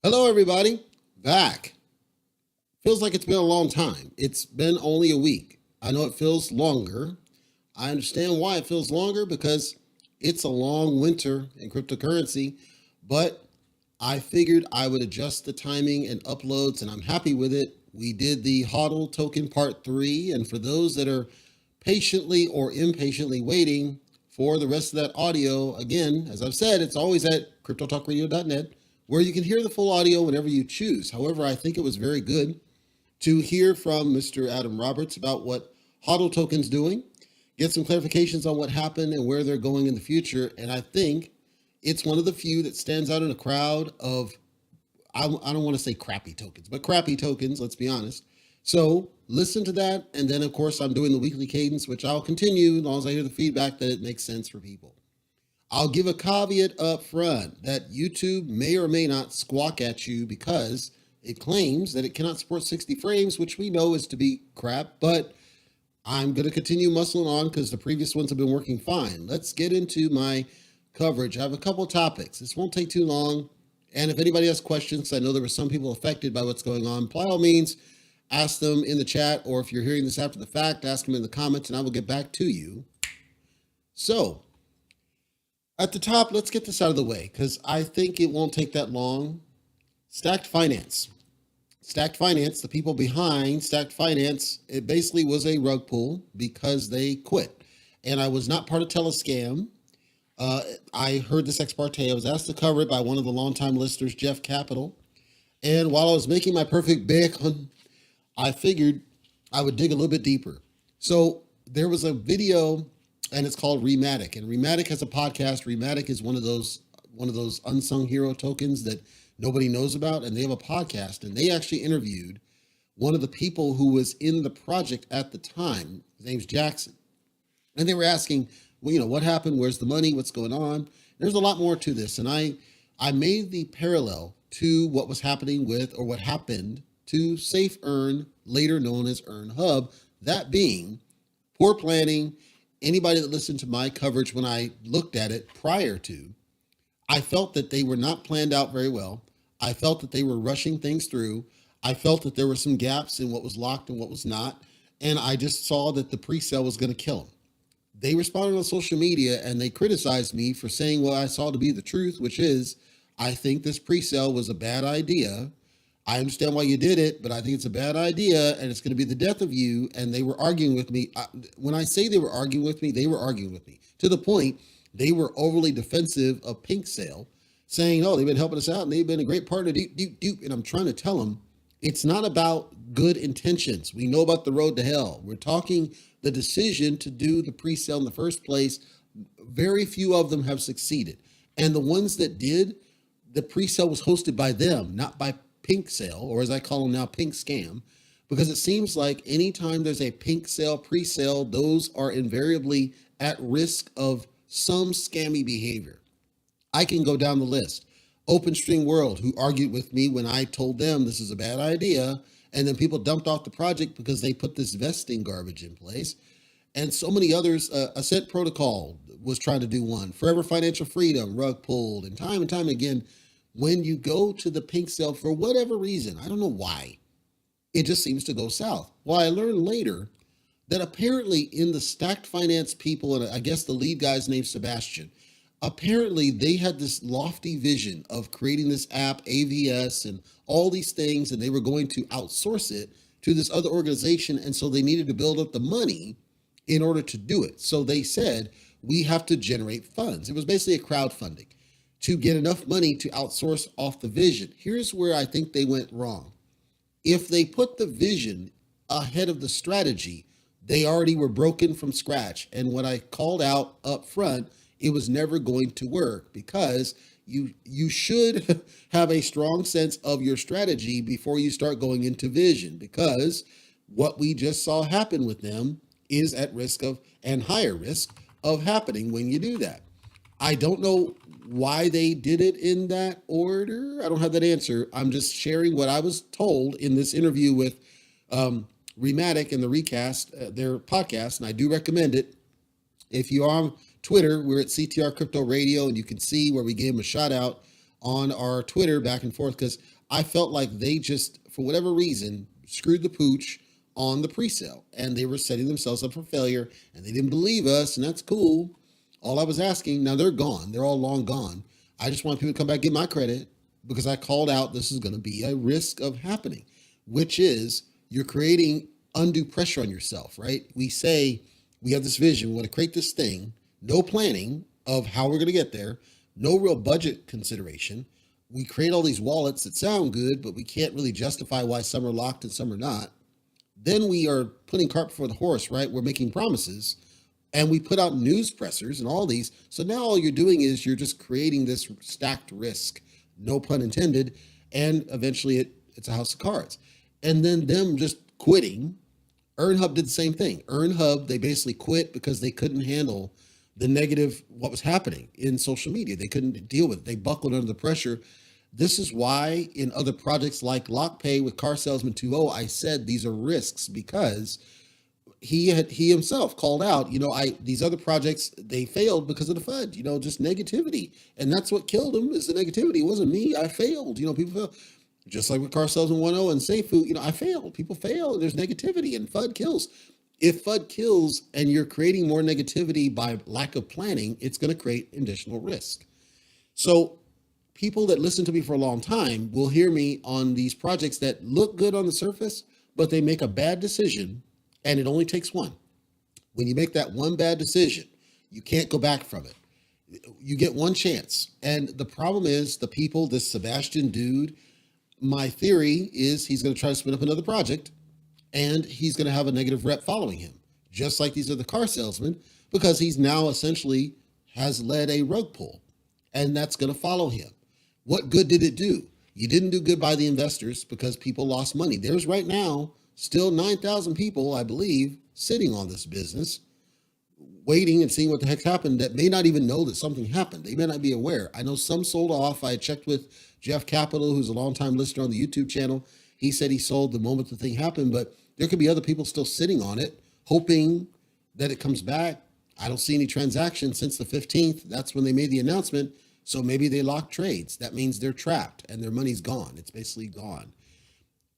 Hello, everybody. Back. Feels like it's been a long time. It's been only a week. I know it feels longer. I understand why it feels longer because it's a long winter in cryptocurrency, but I figured I would adjust the timing and uploads, and I'm happy with it. We did the HODL token part 3, and for those that are patiently or impatiently waiting for the rest of that audio, again, as I've said, it's always at cryptotalkradio.net, where you can hear the full audio whenever you choose. However, I think it was very good to hear from Mr. Adam Roberts about what HODL token's doing, get some clarifications on what happened and where they're going in the future. And I think it's one of the few that stands out in a crowd of, I don't want to say crappy tokens, but crappy tokens, let's be honest. So listen to that. And then, of course, I'm doing the weekly cadence, which I'll continue as long as I hear the feedback that it makes sense for people. I'll give a caveat up front that YouTube may or may not squawk at you because it claims that it cannot support 60 frames, which we know is to be crap, but I'm going to continue muscling on because the previous ones have been working fine. Let's get into my coverage. I have a couple of topics. This won't take too long. And if anybody has questions, I know there were some people affected by what's going on, by all means, ask them in the chat, or if you're hearing this after the fact, ask them in the comments and I will get back to you. So, at the top, let's get this out of the way because I think it won't take that long. Stacked Finance. Stacked Finance, the people behind Stacked Finance, it basically was a rug pull because they quit. And I was not part of Telescam. I heard this ex parte. I was asked to cover it by one of the longtime listeners, Jeff Capital. And while I was making my perfect bacon, I figured I would dig a little bit deeper. So there was a video, and it's called Rematic. And Rematic has a podcast. Rematic is one of those unsung hero tokens that nobody knows about, and they have a podcast. And they actually interviewed one of the people who was in the project at the time. His name's Jackson. And they were asking, well, what happened? Where's the money? What's going on? There's a lot more to this. And I made the parallel to what was happening with, or what happened to Safe Earn, later known as Earn Hub, that being poor planning. Anybody that listened to my coverage when I looked at it prior to, I felt that they were not planned out very well. I felt that they were rushing things through. I felt that there were some gaps in what was locked and what was not. And I just saw that the pre-sale was going to kill them. They responded on social media and they criticized me for saying what I saw to be the truth, which is, I think this pre-sale was a bad idea. I understand why you did it, but I think it's a bad idea and it's going to be the death of you. And they were arguing with me. When I say they were arguing with me, they were arguing with me to the point they were overly defensive of Pink Sale, saying, oh, they've been helping us out and they've been a great partner. And I'm trying to tell them it's not about good intentions. We know about the road to hell. We're talking the decision to do the pre-sale in the first place. Very few of them have succeeded. And the ones that did, the pre-sale was hosted by them, not by Pink Sale, or as I call them now, Pink Scam, because it seems like anytime there's a Pink Sale, pre-sale, those are invariably at risk of some scammy behavior. I can go down the list. OpenString World, who argued with me when I told them this is a bad idea, and then people dumped off the project because they put this vesting garbage in place. And so many others. Ascent Protocol was trying to do one. Forever Financial Freedom, rug pulled, and time again, when you go to the Pink Sale for whatever reason, I don't know why, it just seems to go south. Well, I learned later that apparently in the Stacked Finance people, and I guess the lead guy's named Sebastian, apparently they had this lofty vision of creating this app, AVS, and all these things, and they were going to outsource it to this other organization, and so they needed to build up the money in order to do it. So they said, we have to generate funds. It was basically a crowdfunding to get enough money to outsource off the vision. Here's where I think they went wrong. If they put the vision ahead of the strategy, they already were broken from scratch. And what I called out up front, it was never going to work because you should have a strong sense of your strategy before you start going into vision, because what we just saw happen with them is at risk of, and higher risk of happening when you do that. I don't know why they did it in that order. I don't have that answer. I'm just sharing what I was told in this interview with Rematic and the Recast, their podcast, and I do recommend it. If you're on Twitter, we're at CTR Crypto Radio, and you can see where we gave them a shout out on our Twitter back and forth, because I felt like they just, for whatever reason, screwed the pooch on the pre-sale, and they were setting themselves up for failure, and they didn't believe us, and that's cool. All I was asking, now they're gone. They're all long gone. I just want people to come back and get my credit, because I called out this is going to be a risk of happening, which is you're creating undue pressure on yourself, right? We say we have this vision, we want to create this thing, no planning of how we're going to get there, no real budget consideration. We create all these wallets that sound good, but we can't really justify why some are locked and some are not. Then we are putting cart before the horse, right? We're making promises, and we put out news pressers and all these. So now all you're doing is you're just creating this stacked risk, no pun intended, and eventually it's a house of cards. And then them just quitting. EarnHub did the same thing. EarnHub, they basically quit because they couldn't handle the negative, what was happening in social media. They couldn't deal with it. They buckled under the pressure. This is why in other projects like LockPay with Car Salesman 2.0, I said these are risks, because he himself called out, these other projects, they failed because of the FUD, just negativity. And that's what killed them, is the negativity. It wasn't me. I failed. People fail. Just like with Car Salesman 1.0 and SafeFood, I failed. People fail. There's negativity, and FUD kills. If FUD kills and you're creating more negativity by lack of planning, it's going to create additional risk. So people that listen to me for a long time will hear me on these projects that look good on the surface, but they make a bad decision, and it only takes one. When you make that one bad decision, you can't go back from it. You get one chance. And the problem is the people, this Sebastian dude, my theory is he's going to try to spin up another project, and he's going to have a negative rep following him, just like these other car salesmen, because he's now essentially has led a rug pull, and that's going to follow him. What good did it do? You didn't do good by the investors, because people lost money. There's right now still 9,000 people, I believe, sitting on this business, waiting and seeing what the heck happened, that may not even know that something happened. They may not be aware. I know some sold off. I checked with Jeff Capital, who's a longtime listener on the YouTube channel. He said he sold the moment the thing happened, but there could be other people still sitting on it, hoping that it comes back. I don't see any transactions since the 15th. That's when they made the announcement. So maybe they locked trades. That means they're trapped and their money's gone. It's basically gone.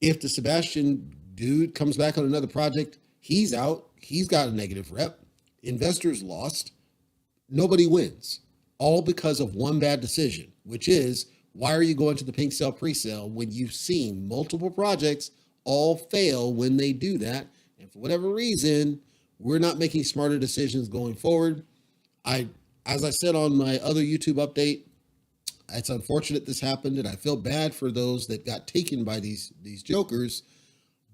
If the Sebastian dude comes back on another project, he's out. He's got a negative rep. Investors lost. Nobody wins. All because of one bad decision, which is, why are you going to the pink sale pre-sale when you've seen multiple projects all fail when they do that? And for whatever reason, we're not making smarter decisions going forward. As I said on my other YouTube update, it's unfortunate this happened, and I feel bad for those that got taken by these jokers,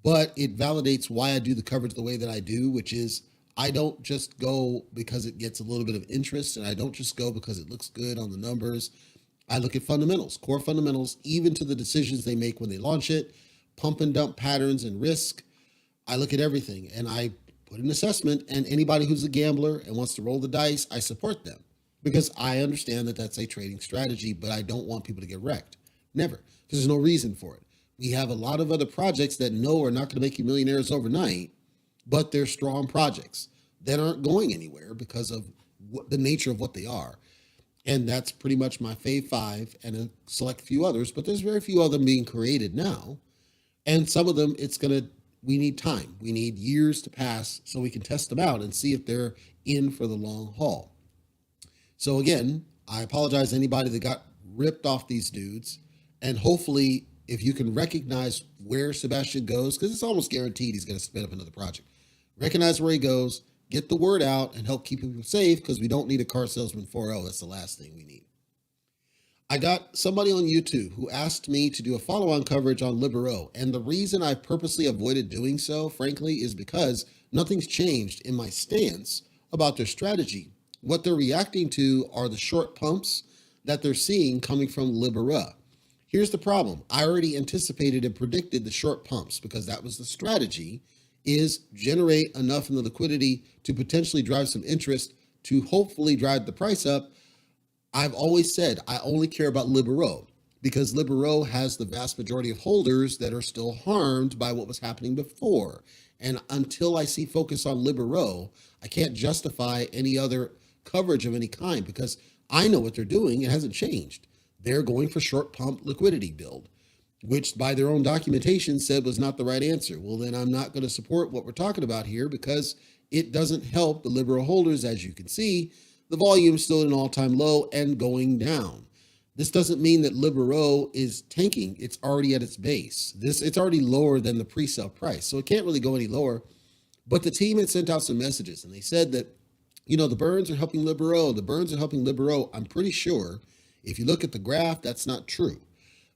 but it validates why I do the coverage the way that I do, which is I don't just go because it gets a little bit of interest, and I don't just go because it looks good on the numbers. I look at fundamentals, core fundamentals, even to the decisions they make when they launch it, pump and dump patterns and risk. I look at everything, and I put an assessment, and anybody who's a gambler and wants to roll the dice, I support them, because I understand that that's a trading strategy, but I don't want people to get wrecked. Never, because there's no reason for it. We have a lot of other projects that know are not going to make you millionaires overnight, but they're strong projects that aren't going anywhere because of the nature of what they are. And that's pretty much my fave 5 and a select few others, but there's very few of them being created now. And some of them, we need time. We need years to pass so we can test them out and see if they're in for the long haul. So again, I apologize to anybody that got ripped off these dudes. And hopefully, if you can recognize where Sebastian goes, because it's almost guaranteed he's going to spin up another project. Recognize where he goes, get the word out, and help keep people safe, because we don't need a Car Salesman 4.0. That's the last thing we need. I got somebody on YouTube who asked me to do a follow-on coverage on LIBERO. And the reason I purposely avoided doing so, frankly, is because nothing's changed in my stance about their strategy. What they're reacting to are the short pumps that they're seeing coming from LIBERO. Here's the problem. I already anticipated and predicted the short pumps, because that was the strategy, is generate enough in the liquidity to potentially drive some interest to hopefully drive the price up. I've always said I only care about LIBERO because LIBERO has the vast majority of holders that are still harmed by what was happening before. And until I see focus on LIBERO, I can't justify any other coverage of any kind because I know what they're doing. It hasn't changed. They're going for short pump liquidity build, which by their own documentation said was not the right answer. Well, then I'm not going to support what we're talking about here because it doesn't help the LIBERO holders. As you can see, the volume is still at an all-time low and going down. This doesn't mean that LIBERO is tanking. It's already at its base. It's already lower than the pre-sale price, so it can't really go any lower. But the team had sent out some messages, and they said that, the burns are helping LIBERO. The burns are helping LIBERO. I'm pretty sure if you look at the graph, that's not true.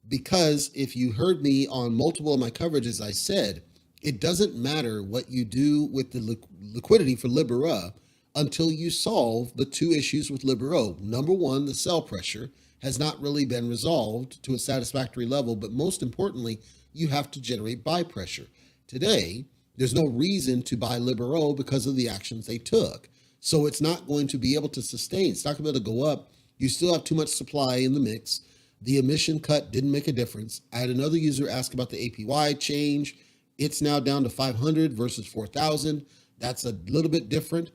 Because if you heard me on multiple of my coverages, I said, it doesn't matter what you do with the liquidity for LIBERO until you solve the two issues with LIBERO. Number one, the sell pressure has not really been resolved to a satisfactory level, but most importantly, you have to generate buy pressure. Today, there's no reason to buy LIBERO because of the actions they took. So it's not going to be able to sustain. It's not going to be able to go up. You still have too much supply in the mix. The emission cut didn't make a difference. I had another user ask about the APY change. It's now down to 500 versus 4,000. That's a little bit different.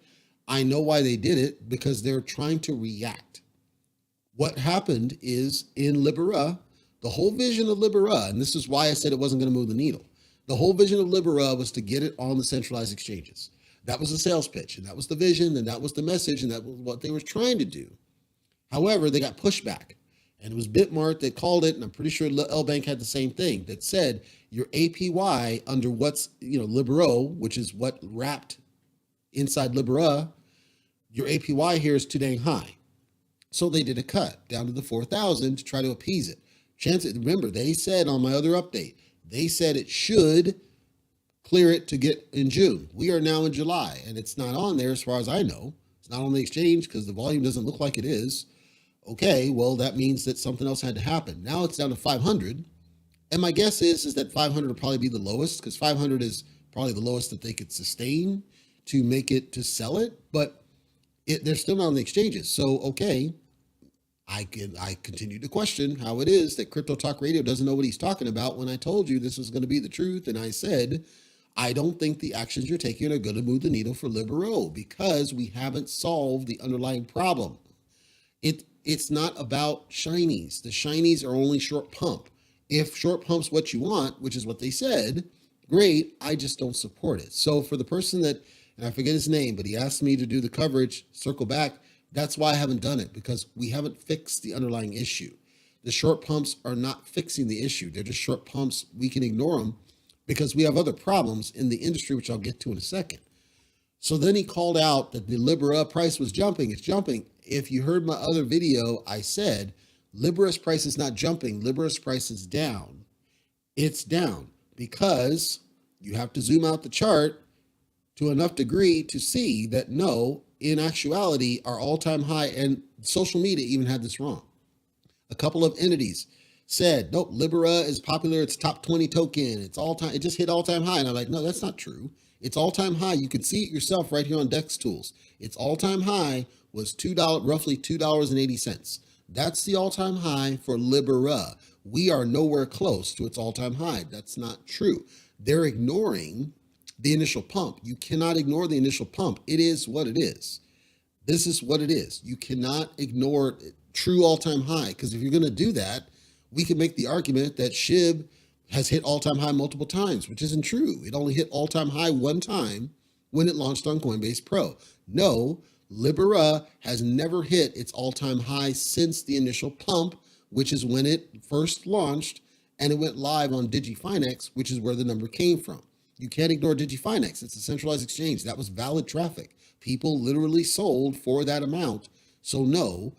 I know why they did it, because they're trying to react. What happened is in LIBERO, the whole vision of LIBERO, and this is why I said it wasn't going to move the needle. The whole vision of LIBERO was to get it on the centralized exchanges. That was the sales pitch, and that was the vision, and that was the message, and that was what they were trying to do. However, they got pushback. And it was Bitmart that called it, and I'm pretty sure L-Bank had the same thing, that said your APY under what's, LIBERO, which is what wrapped inside LIBERO, your APY here is too dang high. So they did a cut down to the 4,000 to try to appease it. Remember, they said on my other update, they said it should clear it to get in June. We are now in July, and it's not on there as far as I know. It's not on the exchange because the volume doesn't look like it is. Okay, well, that means that something else had to happen. Now it's down to 500. And my guess is that 500 will probably be the lowest, because 500 is probably the lowest that they could sustain to make it, to sell it. But they're still not on the exchanges. So, okay, I continue to question how it is that Crypto Talk Radio doesn't know what he's talking about when I told you this was going to be the truth. And I said, I don't think the actions you're taking are going to move the needle for LIBERO because we haven't solved the underlying problem. It's not about shinies. The shinies are only short pump. If short pump's what you want, which is what they said, great. I just don't support it. So for the person that, and I forget his name, but he asked me to do the coverage, circle back. That's why I haven't done it, because we haven't fixed the underlying issue. The short pumps are not fixing the issue. They're just short pumps. We can ignore them because we have other problems in the industry, which I'll get to in a second. So then he called out that the LIBERO price was jumping. It's jumping. If you heard my other video, I said, LIBERO's price is not jumping. LIBERO's price is down. It's down because you have to zoom out the chart to enough degree to see that no, in actuality, our all-time high, and social media even had this wrong. A couple of entities said, nope, LIBERO is popular. It's top 20 token. It's all-time. It just hit all-time high. And I'm like, no, that's not true. It's all-time high. You can see it yourself right here on Dex Tools. Its all-time high was roughly $2.80. That's the all-time high for LIBERO. We are nowhere close to its all-time high. That's not true. They're ignoring the initial pump. You cannot ignore the initial pump. It is what it is. This is what it is. You cannot ignore true all-time high, because if you're going to do that, we can make the argument that SHIB has hit all-time high multiple times, which isn't true. It only hit all-time high one time when it launched on Coinbase Pro. No, LIBERO has never hit its all-time high since the initial pump, which is when it first launched, and it went live on DigiFinex, which is where the number came from. You can't ignore DigiFinex. It's a centralized exchange. That was valid traffic. People literally sold for that amount. So no,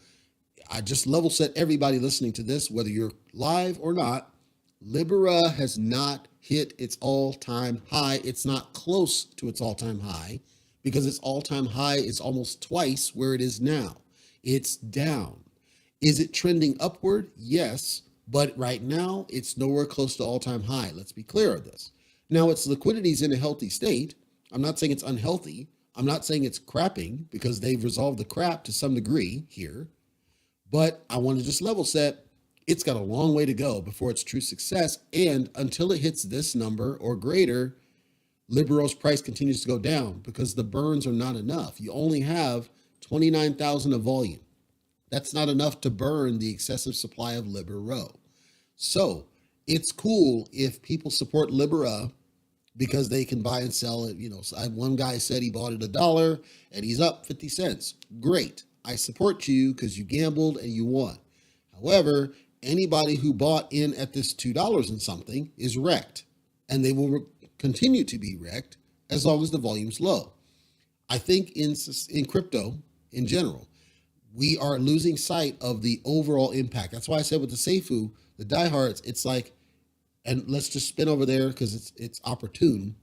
I just level set everybody listening to this, whether you're live or not. LIBERO has not hit its all-time high. It's not close to its all-time high because its all-time high is almost twice where it is now. It's down. Is it trending upward? Yes, but right now it's nowhere close to all-time high. Let's be clear on this. Now, its liquidity is in a healthy state. I'm not saying it's unhealthy. I'm not saying it's crapping, because they've resolved the crap to some degree here. But I want to just level set. It's got a long way to go before it's true success. And until it hits this number or greater, Libero's price continues to go down because the burns are not enough. You only have 29,000 of volume. That's not enough to burn the excessive supply of Libero. So it's cool if people support Libera because they can buy and sell it. One guy said he bought it $1 and he's up 50 cents. Great. I support you because you gambled and you won. However, anybody who bought in at this $2 and something is wrecked, and they will continue to be wrecked as long as the volume's low. I think in crypto in general, we are losing sight of the overall impact. That's why I said with the Seifu, the diehards, it's like, and let's just spin over there because it's opportune.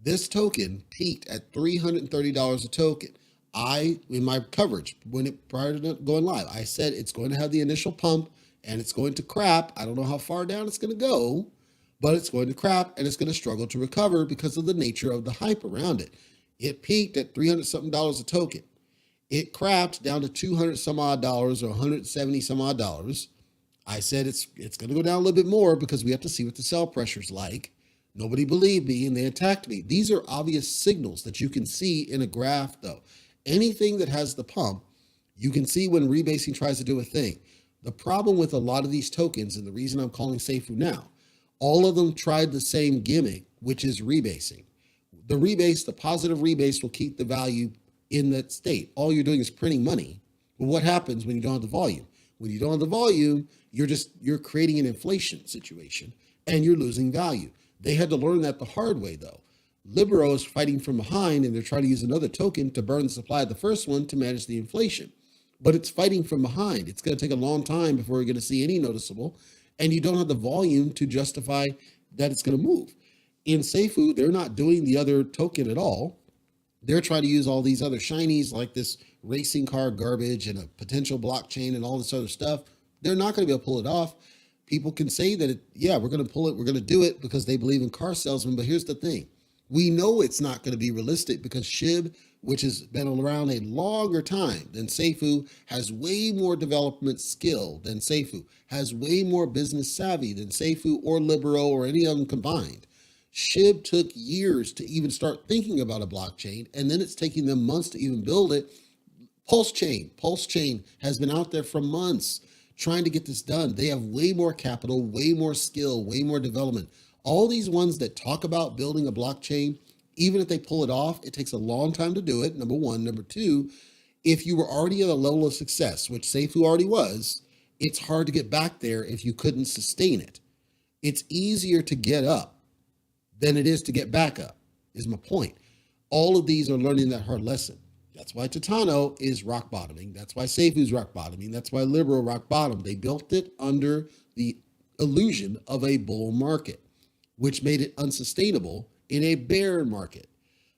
This token peaked at $330 a token. In my coverage, prior to going live, I said it's going to have the initial pump and it's going to crap. I don't know how far down it's going to go, but it's going to crap and it's going to struggle to recover because of the nature of the hype around it. It peaked at $300 something a token. It crapped down to $200 some odd dollars or $170 some odd dollars. I said it's going to go down a little bit more because we have to see what the sell pressure's like. Nobody believed me and they attacked me. These are obvious signals that you can see in a graph though. Anything that has the pump, you can see when rebasing tries to do a thing. The problem with a lot of these tokens, and the reason I'm calling Seifu now, all of them tried the same gimmick, which is rebasing. The positive rebase will keep the value in that state. All you're doing is printing money. But what happens when you don't have the volume? When you don't have the volume, you're creating an inflation situation and you're losing value. They had to learn that the hard way though. Libero is fighting from behind and they're trying to use another token to burn the supply of the first one to manage the inflation. But it's fighting from behind. It's going to take a long time before we're going to see any noticeable, and you don't have the volume to justify that it's going to move. In Seifu, they're not doing the other token at all. They're trying to use all these other shinies like this racing car garbage and a potential blockchain and all this other stuff. They're not going to be able to pull it off. People can say that, we're going to pull it, we're going to do it because they believe in car salesmen. But here's the thing. We know it's not going to be realistic because SHIB, which has been around a longer time than Seifu, has way more development skill than Seifu, has way more business savvy than Seifu or Libero or any of them combined. SHIB took years to even start thinking about a blockchain, and then it's taking them months to even build it. Pulse Chain has been out there for months trying to get this done. They have way more capital, way more skill, way more development. All these ones that talk about building a blockchain, even if they pull it off, it takes a long time to do it, number one. Number two, if you were already at a level of success, which Seifu already was, it's hard to get back there if you couldn't sustain it. It's easier to get up than it is to get back up, is my point. All of these are learning that hard lesson. That's why Titano is rock bottoming. That's why Seifu's rock bottoming. That's why Libero rock bottom. They built it under the illusion of a bull market, which made it unsustainable in a bear market.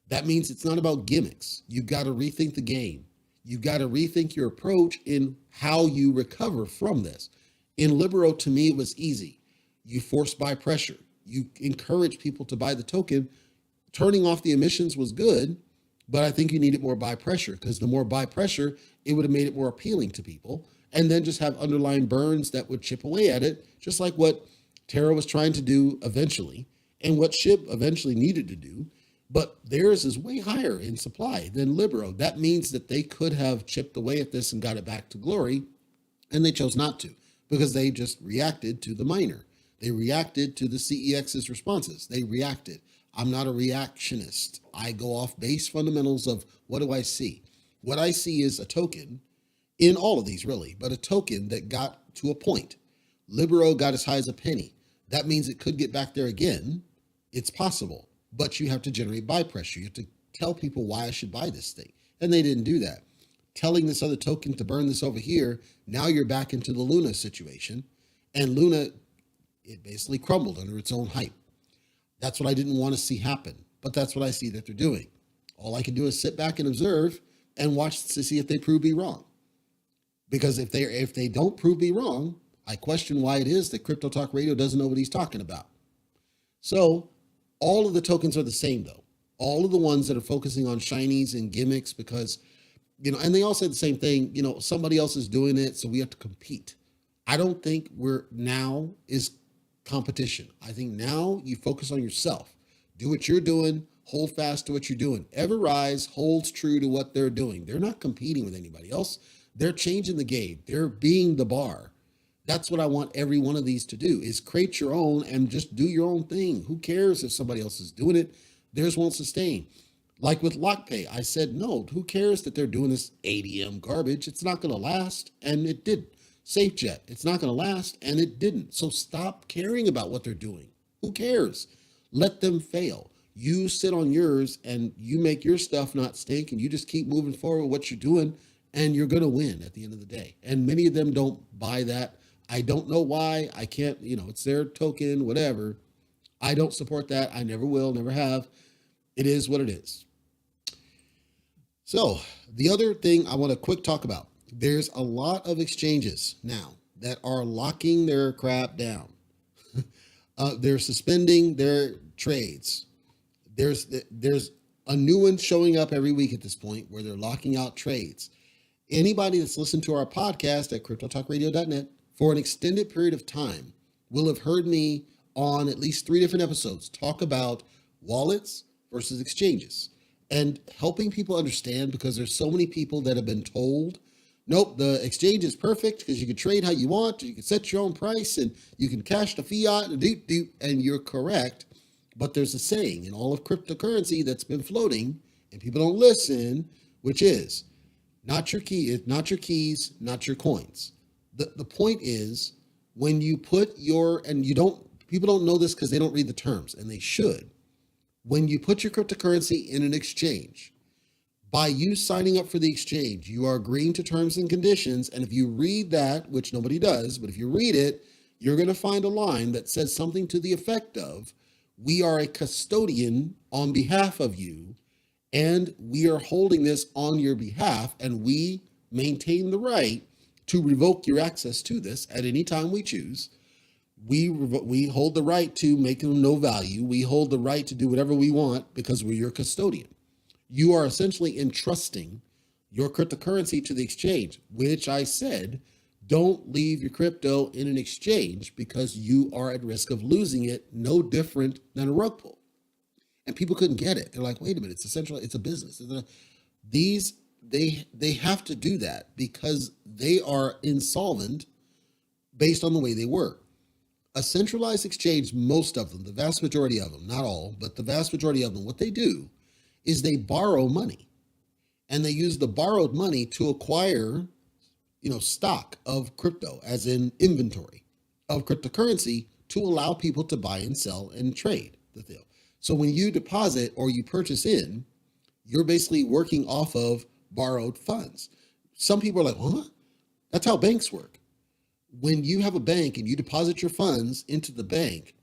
That means it's not about gimmicks. You've got to rethink the game. You've got to rethink your approach in how you recover from this. In Libero, to me, it was easy. You force buy pressure. You encourage people to buy the token. Turning off the emissions was good, but I think you needed more buy pressure because the more buy pressure, it would have made it more appealing to people. And then just have underlying burns that would chip away at it, just like what Terra was trying to do eventually, and what SHIB eventually needed to do, but theirs is way higher in supply than Libero. That means that they could have chipped away at this and got it back to glory, and they chose not to because they just reacted to the miner. They reacted to the CEX's responses. They reacted. I'm not a reactionist. I go off base fundamentals of what do I see? What I see is a token in all of these really, but a token that got to a point. Libero got as high as a penny. That means it could get back there again. It's possible, but you have to generate buy pressure. You have to tell people why I should buy this thing. And they didn't do that. Telling this other token to burn this over here, now you're back into the Luna situation. And Luna, it basically crumbled under its own hype. That's what I didn't want to see happen, but that's what I see that they're doing. All I can do is sit back and observe and watch to see if they prove me wrong. Because if they don't prove me wrong, I question why it is that Crypto Talk Radio doesn't know what he's talking about. So all of the tokens are the same though. All of the ones that are focusing on shinies and gimmicks, because And they all say the same thing, somebody else is doing it, so we have to compete. I don't think we're now is competition. I think now you focus on yourself. Do what you're doing, hold fast to what you're doing. Everrise holds true to what they're doing. They're not competing with anybody else. They're changing the game. They're being the bar. That's what I want every one of these to do, is create your own and just do your own thing. Who cares if somebody else is doing it? Theirs won't sustain. Like with LockPay, I said, no, who cares that they're doing this ADM garbage? It's not going to last, and it did. SafeJet, it's not going to last, and it didn't. So stop caring about what they're doing. Who cares? Let them fail. You sit on yours, and you make your stuff not stink, and you just keep moving forward with what you're doing, and you're going to win at the end of the day. And many of them don't buy that. I don't know why. I can't, it's their token, whatever. I don't support that. I never will, never have. It is what it is. So the other thing I want to quick talk about, there's a lot of exchanges now that are locking their crap down. They're suspending their trades. There's a new one showing up every week at this point where they're locking out trades. Anybody that's listened to our podcast at cryptotalkradio.net for an extended period of time will have heard me on at least 3 different episodes talk about wallets versus exchanges and helping people understand, because there's so many people that have been told, nope, the exchange is perfect because you can trade how you want, you can set your own price, and you can cash the fiat and and you're correct. But there's a saying in all of cryptocurrency that's been floating and people don't listen, which is not your keys, not your coins. The point is, when you put people don't know this because they don't read the terms, and they should. When you put your cryptocurrency in an exchange, by you signing up for the exchange, you are agreeing to terms and conditions. And if you read that, which nobody does, but if you read it, you're going to find a line that says something to the effect of, we are a custodian on behalf of you, and we are holding this on your behalf, and we maintain the right to revoke your access to this at any time we choose. We hold the right to make them no value. We hold the right to do whatever we want because we're your custodian. You are essentially entrusting your cryptocurrency to the exchange, which I said, don't leave your crypto in an exchange because you are at risk of losing it, no different than a rug pull. And people couldn't get it. They're like, wait a minute, it's a business. They have to do that because they are insolvent based on the way they work. A centralized exchange, most of them, the vast majority of them, not all, but the vast majority of them, what they do is they borrow money, and they use the borrowed money to acquire, stock of crypto, as in inventory of cryptocurrency, to allow people to buy and sell and trade the thing. So when you deposit or you purchase in, you're basically working off of borrowed funds. Some people are like, huh? That's how banks work. When you have a bank and you deposit your funds into the bank,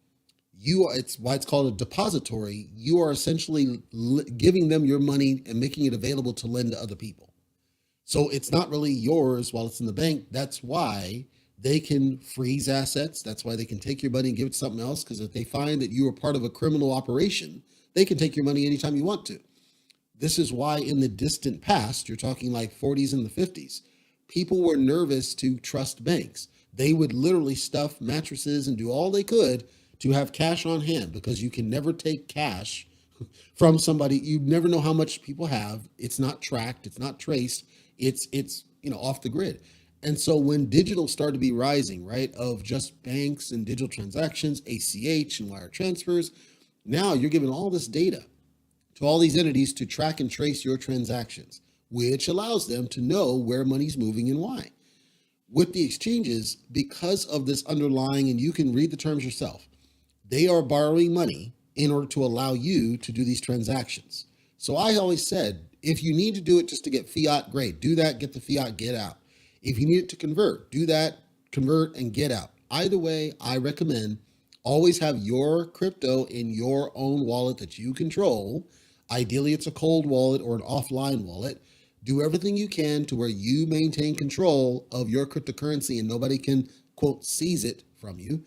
it's why it's called a depository. You are essentially giving them your money and making it available to lend to other people. So it's not really yours while it's in the bank. That's why they can freeze assets. That's why they can take your money and give it to something else. Because if they find that you are part of a criminal operation, they can take your money anytime you want to. This is why in the distant past, you're talking like 40s and the 50s, people were nervous to trust banks. They would literally stuff mattresses and do all they could to have cash on hand, because you can never take cash from somebody. You never know how much people have. It's not tracked. It's not traced. It's off the grid. And so when digital started to be rising, right, of just banks and digital transactions, ACH and wire transfers, now you're giving all this data to all these entities to track and trace your transactions, which allows them to know where money's moving and why. With the exchanges, because of this underlying, and you can read the terms yourself, they are borrowing money in order to allow you to do these transactions. So I always said, if you need to do it just to get fiat, great, do that, get the fiat, get out. If you need it to convert, do that, convert and get out. Either way, I recommend always have your crypto in your own wallet that you control. Ideally, it's a cold wallet or an offline wallet. Do everything you can to where you maintain control of your cryptocurrency and nobody can, quote, seize it from you,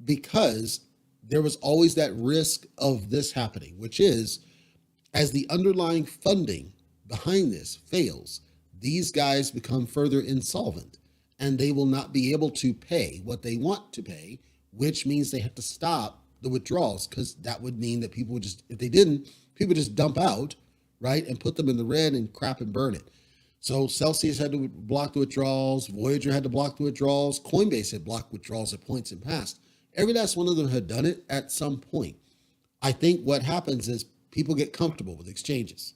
because there was always that risk of this happening, which is, as the underlying funding behind this fails, these guys become further insolvent and they will not be able to pay what they want to pay, which means they have to stop the withdrawals, because that would mean that people would just, if they didn't, people would just dump out, right, and put them in the red and crap and burn it. So Celsius had to block the withdrawals, Voyager had to block the withdrawals, Coinbase had blocked withdrawals at points in past. Every last one of them had done it at some point. I think what happens is people get comfortable with exchanges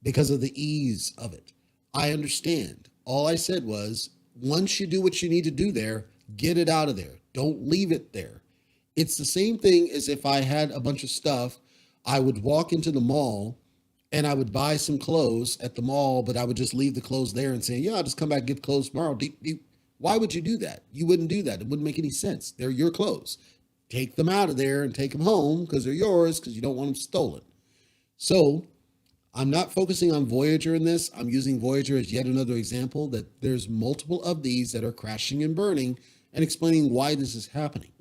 because of the ease of it. I understand. All I said was, once you do what you need to do there, get it out of there. Don't leave it there. It's the same thing as if I had a bunch of stuff, I would walk into the mall and I would buy some clothes at the mall, but I would just leave the clothes there and say, yeah, I'll just come back and get clothes tomorrow. Why would you do that? You wouldn't do that. It wouldn't make any sense. They're your clothes. Take them out of there and take them home because they're yours, because you don't want them stolen. So I'm not focusing on Voyager in this. I'm using Voyager as yet another example that there's multiple of these that are crashing and burning, and explaining why this is happening.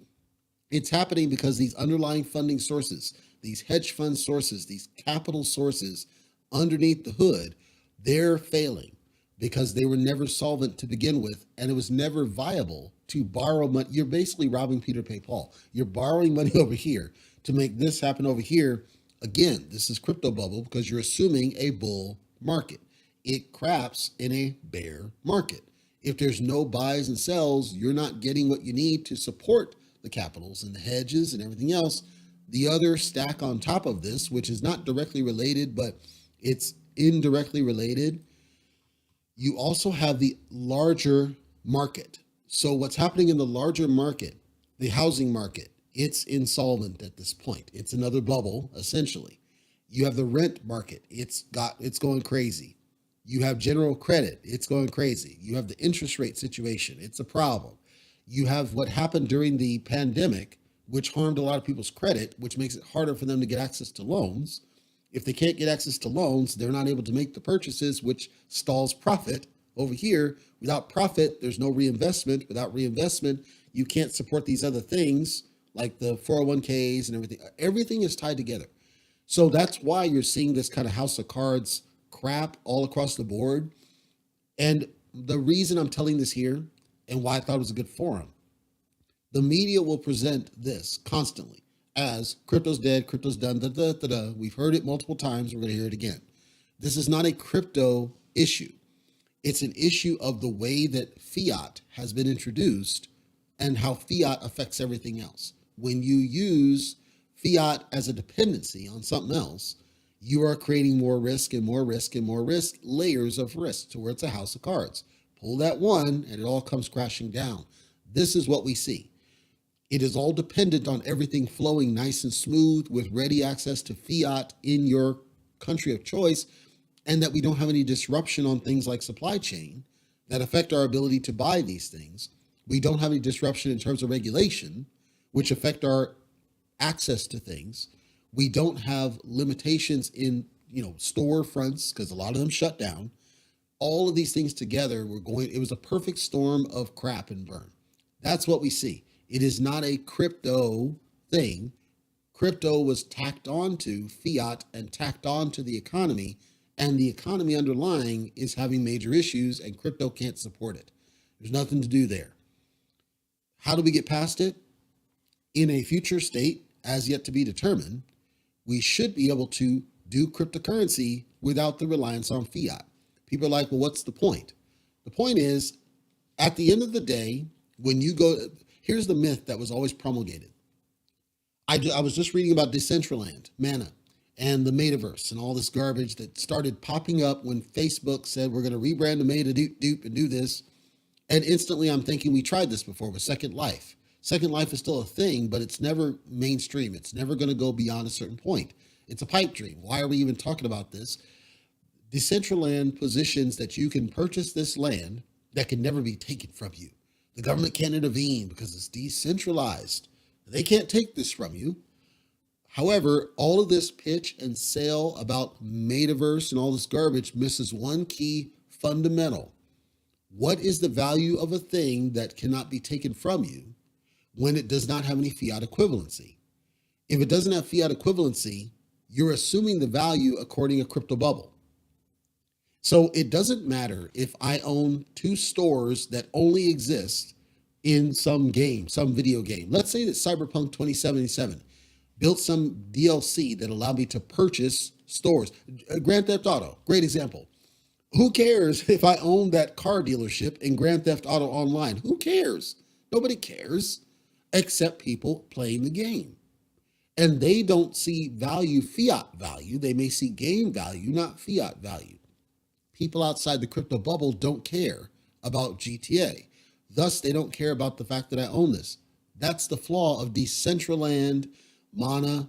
It's happening because these underlying funding sources, these hedge fund sources, these capital sources underneath the hood, they're failing because they were never solvent to begin with, and it was never viable to borrow money. You're basically robbing Peter to pay Paul. You're borrowing money over here to make this happen over here. Again, this is crypto bubble because you're assuming a bull market. It craps in a bear market. If there's no buys and sells, you're not getting what you need to support the capitals and the hedges and everything else. The other stack on top of this, which is not directly related, but it's indirectly related, you also have the larger market. So what's happening in the larger market, the housing market, it's insolvent at this point. It's another bubble, essentially. You have the rent market. It's going crazy. You have general credit. It's going crazy. You have the interest rate situation. It's a problem. You have what happened during the pandemic, which harmed a lot of people's credit, which makes it harder for them to get access to loans. If they can't get access to loans, they're not able to make the purchases, which stalls profit over here. Without profit, there's no reinvestment. Without reinvestment, you can't support these other things like the 401ks and everything. Everything is tied together. So that's why you're seeing this kind of house of cards crap all across the board. And the reason I'm telling this here and why I thought it was a good forum, the media will present this constantly as crypto's dead, crypto's done, da, da, da, da. We've heard it multiple times. We're going to hear it again. This is not a crypto issue. It's an issue of the way that fiat has been introduced and how fiat affects everything else. When you use fiat as a dependency on something else, you are creating more risk and more risk and more risk, layers of risk, to where it's a house of cards. Pull that one and it all comes crashing down. This is what we see. It is all dependent on everything flowing nice and smooth with ready access to fiat in your country of choice, and that we don't have any disruption on things like supply chain that affect our ability to buy these things. We don't have any disruption in terms of regulation, which affect our access to things. We don't have limitations in, store fronts, because a lot of them shut down. All of these things together it was a perfect storm of crap and burn. That's what we see. It is not a crypto thing. Crypto was tacked onto fiat and tacked onto the economy, and the economy underlying is having major issues, and crypto can't support it. There's nothing to do there. How do we get past it? In a future state, as yet to be determined, we should be able to do cryptocurrency without the reliance on fiat. People are like, well, what's the point? The point is, at the end of the day, when you go, here's the myth that was always promulgated. I was just reading about Decentraland, Mana, and the Metaverse and all this garbage that started popping up when Facebook said, we're going to rebrand the Meta dupe and do this. And instantly I'm thinking, we tried this before with Second Life. Second Life is still a thing, but it's never mainstream. It's never going to go beyond a certain point. It's a pipe dream. Why are we even talking about this? Decentraland positions that you can purchase this land that can never be taken from you. The government can't intervene because it's decentralized. They can't take this from you. However, all of this pitch and sale about metaverse and all this garbage misses one key fundamental. What is the value of a thing that cannot be taken from you when it does not have any fiat equivalency? If it doesn't have fiat equivalency, you're assuming the value according to a crypto bubble. So it doesn't matter if I own two stores that only exist in some game, some video game. Let's say that Cyberpunk 2077 built some DLC that allowed me to purchase stores. Grand Theft Auto, great example. Who cares if I own that car dealership in Grand Theft Auto Online? Who cares? Nobody cares except people playing the game. And they don't see value, fiat value. They may see game value, not fiat value. People outside the crypto bubble don't care about GTA. Thus, they don't care about the fact that I own this. That's the flaw of Decentraland, Mana,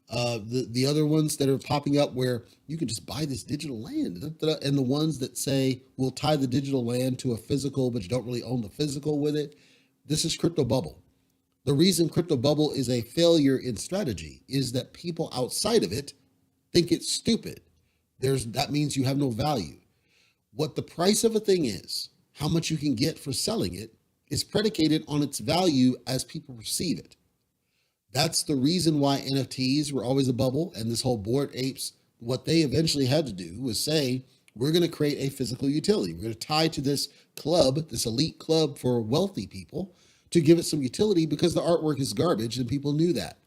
the other ones that are popping up where you can just buy this digital land. And the ones that say we'll tie the digital land to a physical, but you don't really own the physical with it. This is crypto bubble. The reason crypto bubble is a failure in strategy is that people outside of it think it's stupid. That means you have no value. What the price of a thing is, how much you can get for selling it, is predicated on its value as people perceive it. That's the reason why NFTs were always a bubble, and this whole Bored Apes, what they eventually had to do was say, we're going to create a physical utility. We're going to tie to this club, this elite club for wealthy people, to give it some utility because the artwork is garbage and people knew that.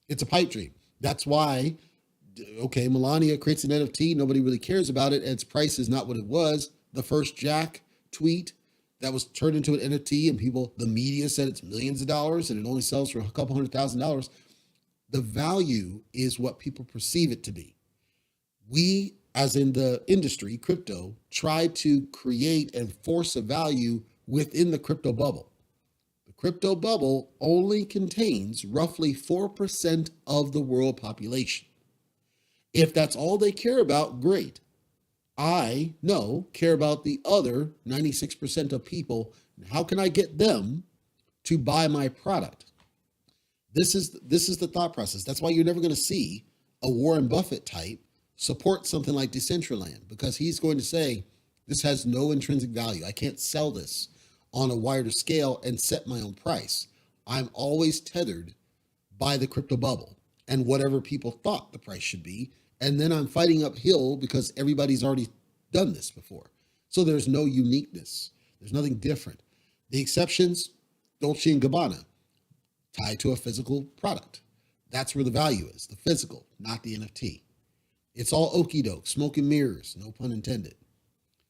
It's a pipe dream. That's why, okay, Melania creates an NFT, nobody really cares about it, and its price is not what it was. The first Jack tweet that was turned into an NFT and the media said it's millions of dollars and it only sells for a couple $100,000. The value is what people perceive it to be. We, as in the industry, crypto, try to create and force a value within the crypto bubble. The crypto bubble only contains roughly 4% of the world population. If that's all they care about, great. I care about the other 96% of people. How can I get them to buy my product? This is the thought process. That's why you're never going to see a Warren Buffett type support something like Decentraland, because he's going to say, this has no intrinsic value. I can't sell this on a wider scale and set my own price. I'm always tethered by the crypto bubble and whatever people thought the price should be. And then I'm fighting uphill because everybody's already done this before. So there's no uniqueness. There's nothing different. The exceptions, Dolce & Gabbana, tied to a physical product. That's where the value is, the physical, not the NFT. It's all okie doke, smoke and mirrors, no pun intended.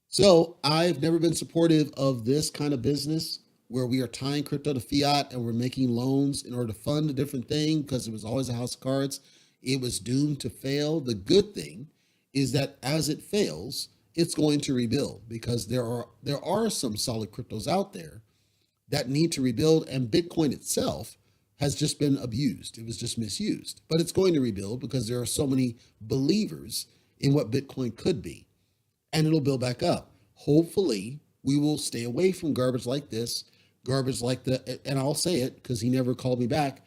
So I've never been supportive of this kind of business where we are tying crypto to fiat and we're making loans in order to fund a different thing because it was always a house of cards. It was doomed to fail. The good thing is that as it fails, it's going to rebuild because there are some solid cryptos out there that need to rebuild, and Bitcoin itself has just been abused. It was just misused, but it's going to rebuild because there are so many believers in what Bitcoin could be, and it'll build back up. Hopefully we will stay away from garbage like this, and I'll say it because he never called me back.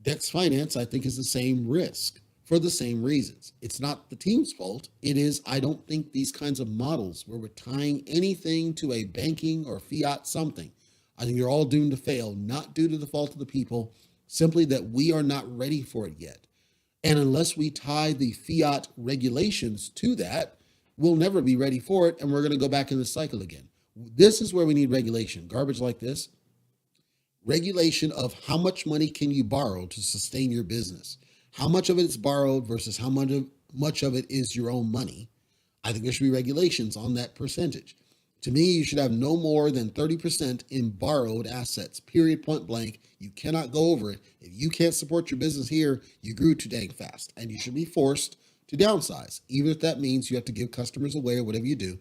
Dex Finance, I think, is the same risk for the same reasons. It's not the team's fault. It is, I don't think these kinds of models where we're tying anything to a banking or fiat something, I think they're all doomed to fail, not due to the fault of the people, simply that we are not ready for it yet. And unless we tie the fiat regulations to that, we'll never be ready for it, and we're going to go back in the cycle again. This is where we need regulation. Garbage like this. Regulation of how much money can you borrow to sustain your business? How much of it is borrowed versus how much of it is your own money? I think there should be regulations on that percentage. To me, you should have no more than 30% in borrowed assets, period, point blank. You cannot go over it. If you can't support your business here, you grew too dang fast, and you should be forced to downsize, even if that means you have to give customers away or whatever you do.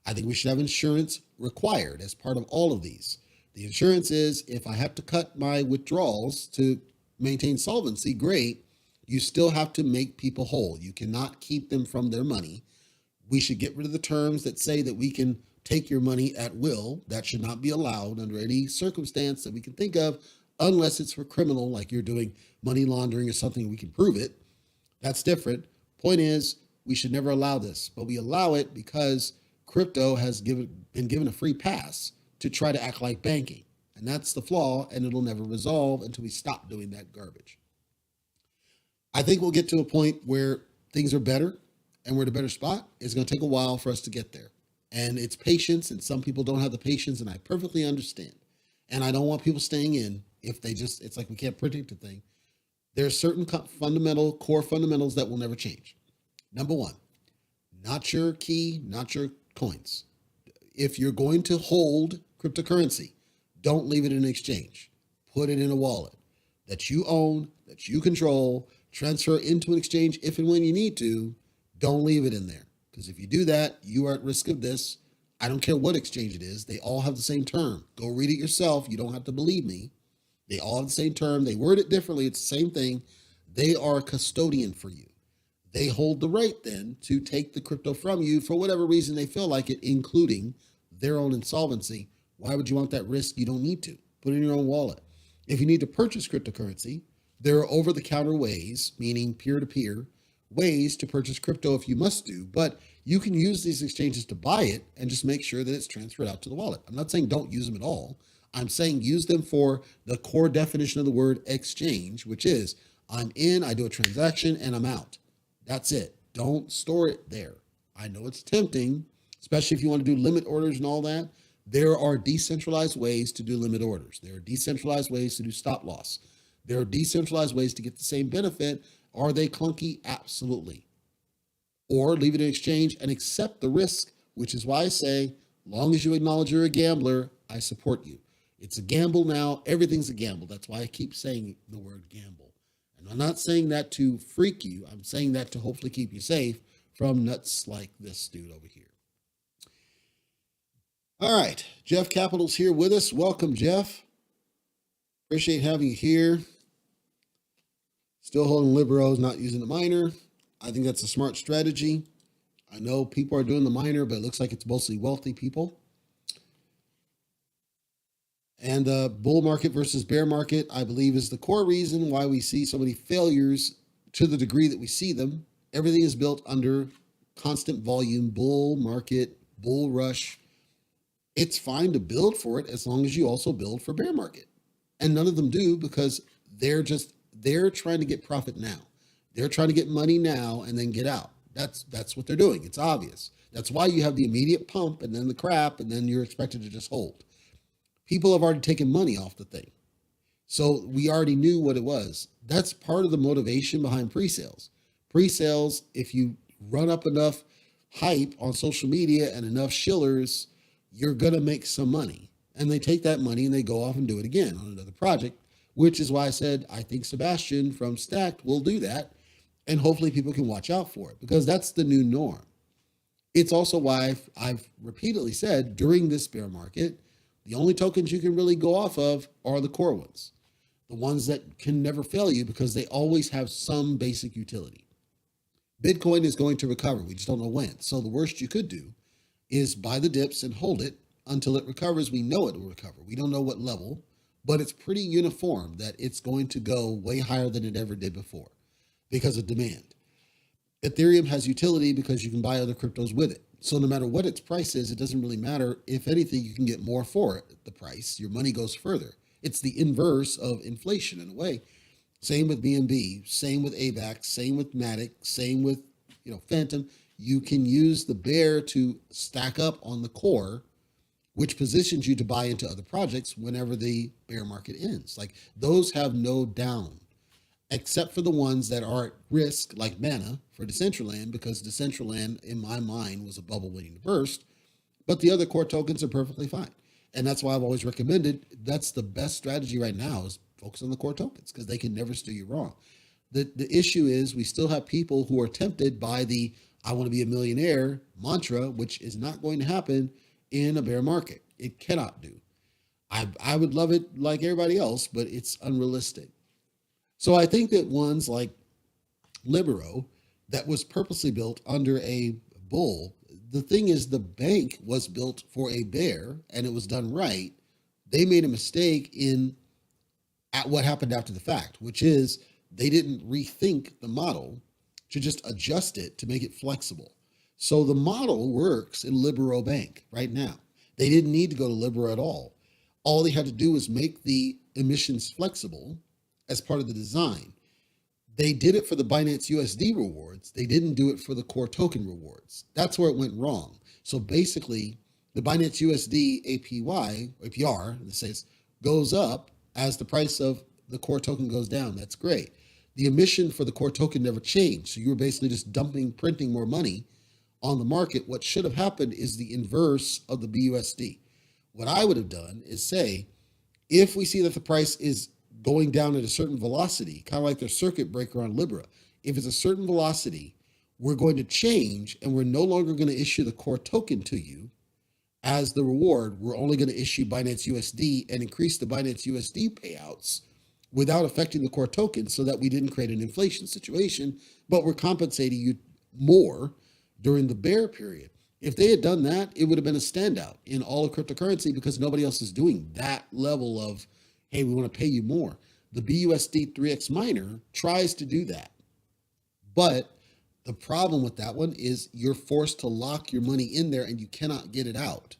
I think we should have insurance required as part of all of these. The insurance is, if I have to cut my withdrawals to maintain solvency, great. You still have to make people whole. You cannot keep them from their money. We should get rid of the terms that say that we can take your money at will. That should not be allowed under any circumstance that we can think of, unless it's for criminal, like you're doing money laundering or something, we can prove it. That's different. Point is, we should never allow this, but we allow it because crypto has been given a free pass to try to act like banking. And that's the flaw, and it'll never resolve until we stop doing that garbage. I think we'll get to a point where things are better and we're in a better spot. It's going to take a while for us to get there. And it's patience, and some people don't have the patience, and I perfectly understand. And I don't want people staying in if they just, it's like we can't predict a thing. There are certain core fundamentals that will never change. Number one, not your key, not your coins. If you're going to hold cryptocurrency, don't leave it in an exchange. Put it in a wallet that you own, that you control, transfer into an exchange if and when you need to. Don't leave it in there. Because if you do that, you are at risk of this. I don't care what exchange it is. They all have the same term. Go read it yourself. You don't have to believe me. They all have the same term. They word it differently. It's the same thing. They are a custodian for you. They hold the right then to take the crypto from you for whatever reason they feel like it, including their own insolvency. Why would you want that risk? You don't need to. Put it in your own wallet. If you need to purchase cryptocurrency, there are over-the-counter ways, meaning peer-to-peer, ways to purchase crypto if you must do, but you can use these exchanges to buy it and just make sure that it's transferred out to the wallet. I'm not saying don't use them at all. I'm saying use them for the core definition of the word exchange, which is I'm in, I do a transaction, and I'm out. That's it. Don't store it there. I know it's tempting, especially if you want to do limit orders and all that. There are decentralized ways to do limit orders. There are decentralized ways to do stop loss. There are decentralized ways to get the same benefit. Are they clunky? Absolutely. Or leave it in exchange and accept the risk, which is why I say, long as you acknowledge you're a gambler, I support you. It's a gamble now. Everything's a gamble. That's why I keep saying the word gamble. And I'm not saying that to freak you. I'm saying that to hopefully keep you safe from nuts like this dude over here. All right. Jeff Capital's here with us. Welcome, Jeff. Appreciate having you here. Still holding Liberos, not using the miner. I think that's a smart strategy. I know people are doing the miner, but it looks like it's mostly wealthy people. And the bull market versus bear market, I believe, is the core reason why we see so many failures to the degree that we see them. Everything is built under constant volume, bull market, bull rush. It's fine to build for it as long as you also build for bear market. And none of them do because they're trying to get profit now. They're trying to get money now and then get out. That's what they're doing. It's obvious. That's why you have the immediate pump and then the crap, and then you're expected to just hold. People have already taken money off the thing. So we already knew what it was. That's part of the motivation behind pre-sales. Pre-sales, if you run up enough hype on social media and enough shillers, you're going to make some money. And they take that money and they go off and do it again on another project, which is why I said, I think Sebastian from STACKD will do that. And hopefully people can watch out for it because that's the new norm. It's also why I've repeatedly said during this bear market, the only tokens you can really go off of are the core ones, the ones that can never fail you because they always have some basic utility. Bitcoin is going to recover. We just don't know when. So the worst you could do is buy the dips and hold it until it recovers. We know it will recover. We don't know what level, but it's pretty uniform that it's going to go way higher than it ever did before because of demand. Ethereum has utility because you can buy other cryptos with it. So no matter what its price is, it doesn't really matter. If anything, you can get more for it, the price. Your money goes further. It's the inverse of inflation in a way. Same with BNB, same with AVAX, same with Matic, same with Phantom. You can use the bear to stack up on the core, which positions you to buy into other projects whenever the bear market ends. Like those have no down, except for the ones that are at risk, like Mana for Decentraland, because Decentraland, in my mind, was a bubble waiting to burst. But the other core tokens are perfectly fine. And that's why I've always recommended that's the best strategy right now is focus on the core tokens because they can never steer you wrong. The issue is we still have people who are tempted by the I want to be a millionaire mantra, which is not going to happen in a bear market. It cannot do. I would love it like everybody else, but it's unrealistic. So I think that ones like Libero that was purposely built under a bull, the thing is the bank was built for a bear and it was done right. They made a mistake at what happened after the fact, which is they didn't rethink the model to just adjust it to make it flexible. So the model works in Libero Bank right now. They didn't need to go to Libero at all. All they had to do was make the emissions flexible as part of the design. They did it for the Binance USD rewards. They didn't do it for the core token rewards. That's where it went wrong. So basically, the Binance USD APY, APR, it says, goes up as the price of the core token goes down. That's great. The emission for the core token never changed. So you were basically just printing more money on the market. What should have happened is the inverse of the BUSD. What I would have done is say, if we see that the price is going down at a certain velocity, kind of like their circuit breaker on Libra, if it's a certain velocity, we're going to change and we're no longer going to issue the core token to you as the reward. We're only going to issue Binance USD and increase the Binance USD payouts without affecting the core token so that we didn't create an inflation situation, but we're compensating you more during the bear period. If they had done that, it would have been a standout in all of cryptocurrency because nobody else is doing that level of, hey, we want to pay you more. The BUSD 3x miner tries to do that. But the problem with that one is you're forced to lock your money in there and you cannot get it out.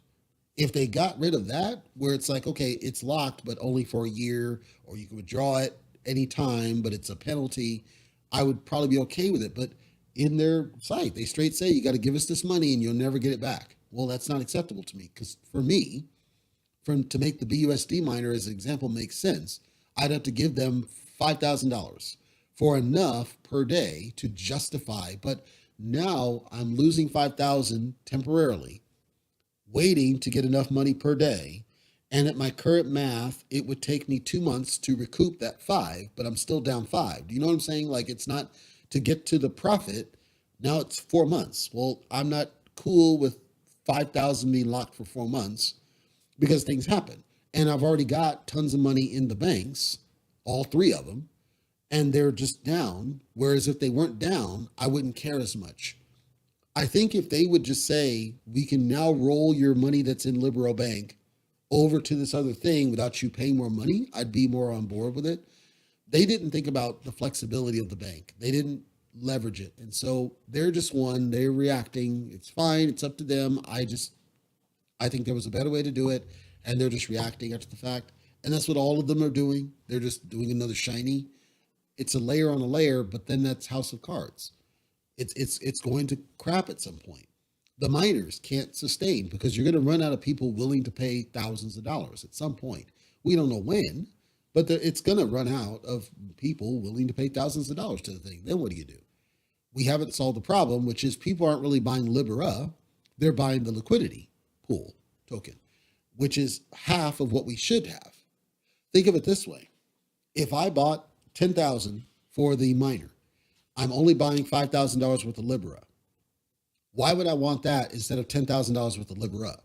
If they got rid of that, where it's like, okay, it's locked, but only for a year, or you can withdraw it anytime, but it's a penalty, I would probably be okay with it. But in their site, they straight say, you got to give us this money and you'll never get it back. Well, that's not acceptable to me because for me, to make the BUSD miner as an example make sense, I'd have to give them $5,000 for enough per day to justify. But now I'm losing 5,000 temporarily, waiting to get enough money per day. And at my current math, it would take me 2 months to recoup that 5, but I'm still down 5. Do you know what I'm saying? Like, it's not to get to the profit. Now it's 4 months. Well, I'm not cool with 5,000 being locked for 4 months because things happen. And I've already got tons of money in the banks, all 3 of them, and they're just down. Whereas if they weren't down, I wouldn't care as much. I think if they would just say, we can now roll your money that's in Libero Bank over to this other thing without you paying more money, I'd be more on board with it. They didn't think about the flexibility of the bank. They didn't leverage it. And so they're they're reacting. It's fine. It's up to them. I think there was a better way to do it. And they're just reacting after the fact. And that's what all of them are doing. They're just doing another shiny. It's a layer on a layer, but then that's House of Cards. It's going to crap at some point. The miners can't sustain because you're going to run out of people willing to pay thousands of dollars at some point. We don't know when, but it's going to run out of people willing to pay thousands of dollars to the thing. Then what do? We haven't solved the problem, which is people aren't really buying Libera. They're buying the liquidity pool token, which is half of what we should have. Think of it this way. If I bought 10,000 for the miner, I'm only buying $5,000 worth of Libera. Why would I want that instead of $10,000 worth of Libera?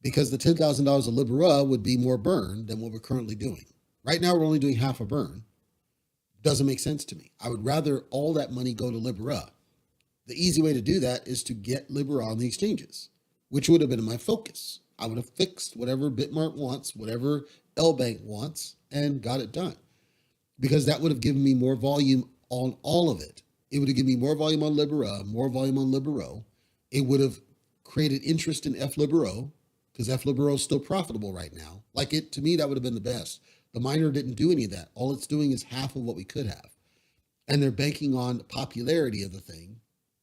Because the $10,000 of Libera would be more burn than what we're currently doing. Right now, we're only doing half a burn. Doesn't make sense to me. I would rather all that money go to Libera. The easy way to do that is to get Libera on the exchanges, which would have been my focus. I would have fixed whatever Bitmart wants, whatever LBank wants, and got it done. Because that would have given me more volume on all of it. It would have given me more volume on Libera, more volume on Libero. It would have created interest in FLibero because FLibero is still profitable right now. To me, that would have been the best. The miner didn't do any of that. All it's doing is half of what we could have. And they're banking on the popularity of the thing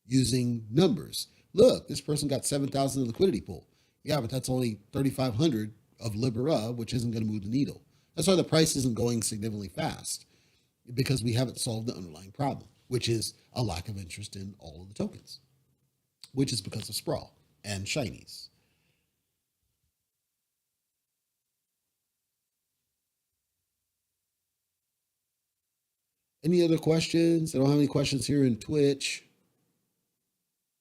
using numbers. Look, this person got 7,000 in the liquidity pool. Yeah, but that's only 3,500 of Libera, which isn't going to move the needle. That's why the price isn't going significantly fast, because we haven't solved the underlying problem, which is a lack of interest in all of the tokens, which is because of sprawl and shinies. Any other questions? I don't have any questions here in Twitch.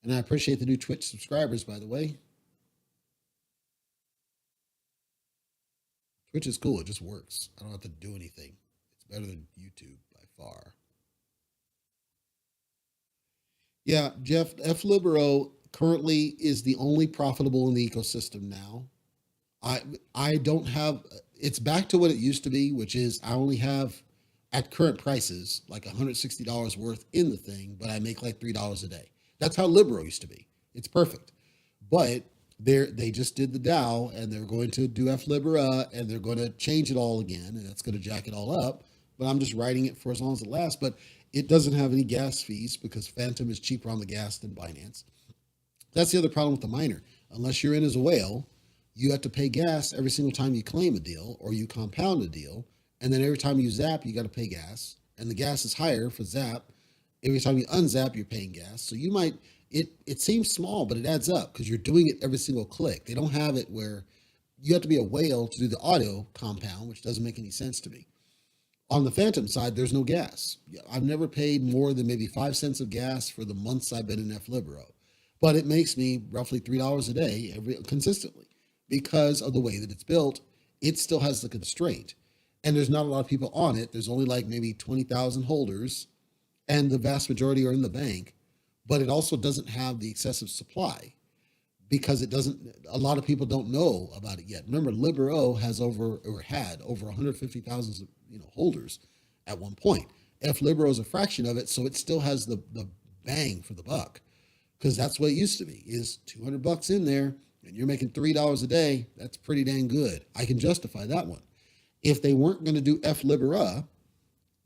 And I appreciate the new Twitch subscribers, by the way. Twitch is cool. It just works. I don't have to do anything. It's better than YouTube by far. Yeah, Jeff, FLibero currently is the only profitable in the ecosystem now. I don't have, it's back to what it used to be, which is I only have at current prices like $160 worth in the thing, but I make like $3 a day. That's how Libero used to be. It's perfect. But they just did the DAO and they're going to do FLibera and they're going to change it all again and that's going to jack it all up. But I'm just writing it for as long as it lasts. But it doesn't have any gas fees because Phantom is cheaper on the gas than Binance. That's the other problem with the miner. Unless you're in as a whale, you have to pay gas every single time you claim a deal or you compound a deal. And then every time you zap, you got to pay gas. And the gas is higher for zap. Every time you unzap, you're paying gas. So you might, it seems small, but it adds up because you're doing it every single click. They don't have it where you have to be a whale to do the auto compound, which doesn't make any sense to me. On the Phantom side, there's no gas. I've never paid more than maybe 5 cents of gas for the months I've been in LIBERO, but it makes me roughly $3 a day consistently because of the way that it's built. It still has the constraint, and there's not a lot of people on it. There's only like maybe 20,000 holders, and the vast majority are in the bank, but it also doesn't have the excessive supply because it doesn't, a lot of people don't know about it yet. Remember, LIBERO has had over 150,000 holders at one point. LIBERO is a fraction of it, so it still has the bang for the buck, because that's what it used to be, is $200 in there, and you're making $3 a day. That's pretty dang good. I can justify that one. If they weren't going to do LIBERO,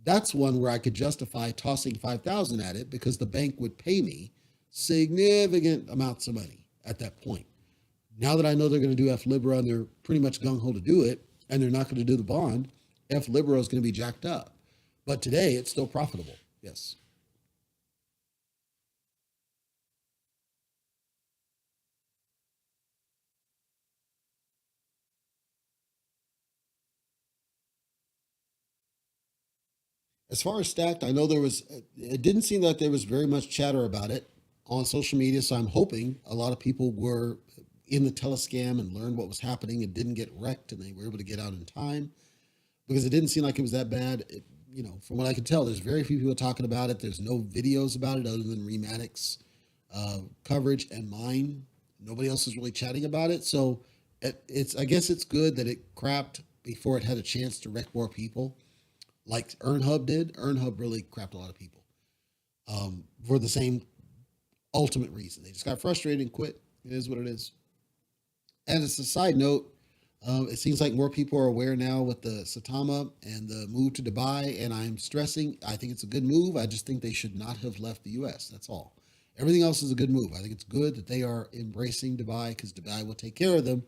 that's one where I could justify tossing 5,000 at it because the bank would pay me significant amounts of money at that point. Now that I know they're going to do LIBERO and they're pretty much gung-ho to do it, and they're not going to do the bond, LIBERO is going to be jacked up. But today, it's still profitable. Yes. As far as stacked, I know it didn't seem like there was very much chatter about it on social media. So I'm hoping a lot of people were in the telescam and learned what was happening and didn't get wrecked and they were able to get out in time, because it didn't seem like it was that bad. From what I can tell, there's very few people talking about it. There's no videos about it other than Rematic's coverage and mine. Nobody else is really chatting about it. So I guess it's good that it crapped before it had a chance to wreck more people, like EarnHub did. EarnHub really crapped a lot of people for the same ultimate reason. They just got frustrated and quit. It is what it is. And as a side note, it seems like more people are aware now with the Satama and the move to Dubai, and I'm stressing, I think it's a good move. I just think they should not have left the U.S. That's all. Everything else is a good move. I think it's good that they are embracing Dubai because Dubai will take care of them,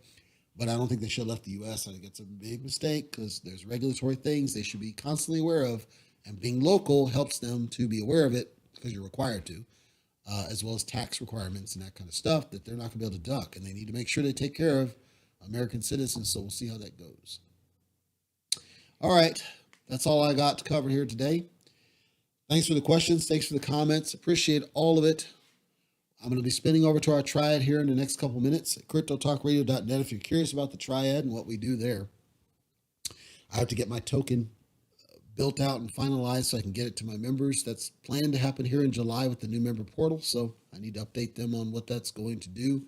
but I don't think they should have left the U.S. I think it's a big mistake because there's regulatory things they should be constantly aware of, and being local helps them to be aware of it because you're required to, as well as tax requirements and that kind of stuff that they're not going to be able to duck, and they need to make sure they take care of American citizens, so we'll see how that goes. All right, that's all I got to cover here today. Thanks for the questions. Thanks for the comments. Appreciate all of it. I'm going to be spinning over to our triad here in the next couple minutes at cryptotalkradio.net if you're curious about the triad and what we do there. I have to get my token built out and finalized so I can get it to my members. That's planned to happen here in July with the new member portal, so I need to update them on what that's going to do.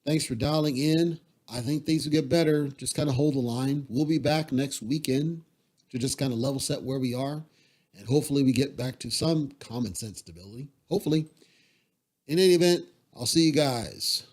Thanks for dialing in. I think things will get better. Just kind of hold the line. We'll be back next weekend to just kind of level set where we are. And hopefully we get back to some common sense stability. Hopefully. In any event, I'll see you guys.